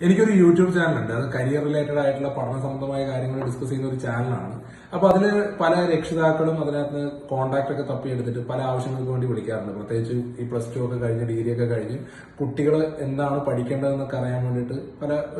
എനിക്കൊരു യൂട്യൂബ് ചാനലുണ്ട്. അത് കരിയർ റിലേറ്റഡ് ആയിട്ടുള്ള പഠന സംബന്ധമായ കാര്യങ്ങൾ ഡിസ്കസ് ചെയ്യുന്ന ഒരു ചാനലാണ്. അപ്പൊ അതില് പല രക്ഷിതാക്കളും അതിനകത്ത് കോൺടാക്ട് ഒക്കെ തപ്പിയെടുത്തിട്ട് പല ആവശ്യങ്ങൾക്ക് വേണ്ടി വിളിക്കാറുണ്ട്. പ്രത്യേകിച്ച് ഈ +2 ഒക്കെ കഴിഞ്ഞ് ഡിഗ്രി ഒക്കെ കഴിഞ്ഞ് കുട്ടികൾ എന്താണ് പഠിക്കേണ്ടതെന്നൊക്കെ അറിയാൻ വേണ്ടിയിട്ട്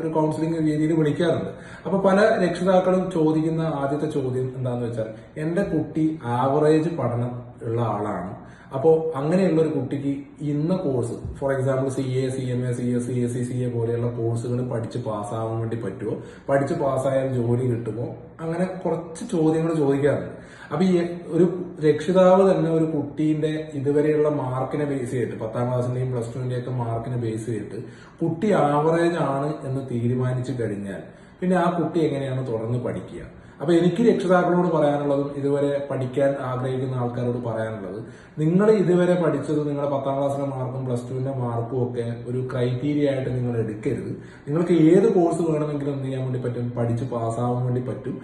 ഒരു കൗൺസിലിംഗ് രീതിയിൽ വിളിക്കാറുണ്ട്. അപ്പൊ പല രക്ഷിതാക്കളും ചോദിക്കുന്ന ആദ്യത്തെ ചോദ്യം എന്താണെന്ന് വെച്ചാൽ, എന്റെ കുട്ടി ആവറേജ് പഠനം ഉള്ള ആളാണ്. അപ്പോൾ അങ്ങനെയുള്ള ഒരു കുട്ടിക്ക് ഇന്ന course, for example CA, CMA, CS, ACCA പോലെയുള്ള കോഴ്സുകൾ പഠിച്ച് പാസ്സാവാൻ വേണ്ടി പറ്റുമോ, പഠിച്ച് പാസ്സായാൽ ജോലി കിട്ടുമോ, അങ്ങനെ കുറച്ച് ചോദ്യങ്ങൾ ചോദിക്കാറുണ്ട്. അപ്പൊ ഈ ഒരു രക്ഷിതാവ് തന്നെ ഒരു കുട്ടീന്റെ ഇതുവരെയുള്ള മാർക്കിനെ ബേസ് ചെയ്തിട്ട്, 10ാം ക്ലാസ്സിന്റെയും +2ന്റെയും ഒക്കെ മാർക്കിനെ ബേസ് ചെയ്തിട്ട് കുട്ടി ആവറേജ് ആണ് എന്ന് തീരുമാനിച്ചു കഴിഞ്ഞാൽ പിന്നെ ആ കുട്ടി എങ്ങനെയാണ് തുടർന്ന് പഠിക്കുക? അപ്പൊ എനിക്ക് രക്ഷിതാക്കളോട് പറയാനുള്ളതും ഇതുവരെ പഠിക്കാൻ ആഗ്രഹിക്കുന്ന ആൾക്കാരോട് പറയാനുള്ളത്, നിങ്ങൾ ഇതുവരെ പഠിച്ചത് നിങ്ങളുടെ 10ാം ക്ലാസ്സിലെ മാർക്കും +2ന്റെ മാർക്കും ഒക്കെ ഒരു ക്രൈറ്റീരിയ ആയിട്ട് നിങ്ങൾ എടുക്കരുത്. നിങ്ങൾക്ക് ഏത് കോഴ്സ് വേണമെങ്കിലും എന്ത് ചെയ്യാൻ വേണ്ടി പറ്റും, പഠിച്ച് പാസ്സാവാൻ വേണ്ടി പറ്റും.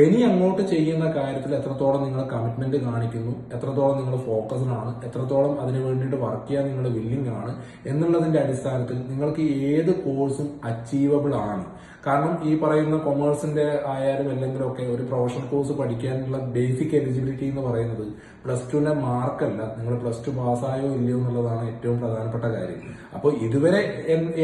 ഇനി അങ്ങോട്ട് ചെയ്യുന്ന കാര്യത്തിൽ എത്രത്തോളം നിങ്ങൾ കമ്മിറ്റ്മെന്റ് കാണിക്കുന്നു, എത്രത്തോളം നിങ്ങൾ ഫോക്കസ്ഡ് ആണ്, എത്രത്തോളം അതിന് വേണ്ടിയിട്ട് വർക്ക് ചെയ്യാൻ നിങ്ങൾ വില്ലിംഗ് ആണ് എന്നുള്ളതിന്റെ അടിസ്ഥാനത്തിൽ നിങ്ങൾക്ക് ഏത് കോഴ്സും അച്ചീവബിൾ ആണ്. കാരണം ഈ പറയുന്ന കൊമേഴ്സിന്റെ ആയാലും എന്തെങ്കിലും ഒക്കെ ഒരു പ്രൊഫഷണൽ കോഴ്സ് പഠിക്കാനുള്ള ബേസിക് എലിജിബിലിറ്റി എന്ന് പറയുന്നത് +2ന്റെ മാർക്കല്ല, നിങ്ങൾ +2 പാസ്സായോ ഇല്ലയോ എന്നുള്ളതാണ് ഏറ്റവും പ്രധാനപ്പെട്ട കാര്യം. അപ്പോൾ ഇതുവരെ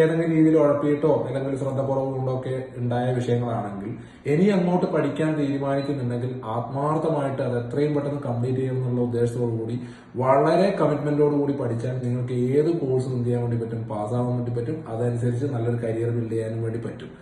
ഏതെങ്കിലും രീതിയിൽ ഉഴപ്പിയിട്ടോ അല്ലെങ്കിൽ ശ്രദ്ധക്കുറവ് കൊണ്ടോ ഒക്കെ ഉണ്ടായ വിഷയങ്ങളാണെങ്കിൽ ഇനി അങ്ങോട്ട് പഠിക്കാൻ തീരുമാനിക്കുന്നുണ്ടെങ്കിൽ ആത്മാർത്ഥമായിട്ട് അത് എത്രയും പെട്ടെന്ന് കംപ്ലീറ്റ് ചെയ്യുമെന്നുള്ള ഉദ്ദേശത്തോടുകൂടി വളരെ കമ്മിറ്റ്മെന്റോടുകൂടി പഠിച്ചാൽ നിങ്ങൾക്ക് ഏത് കോഴ്സും എന്ത് ചെയ്യാൻ വേണ്ടി പറ്റും, പാസ്സാവാൻ വേണ്ടി പറ്റും. അതനുസരിച്ച് നല്ലൊരു കരിയർ ബിൽഡ് ചെയ്യാനും വേണ്ടി പറ്റും.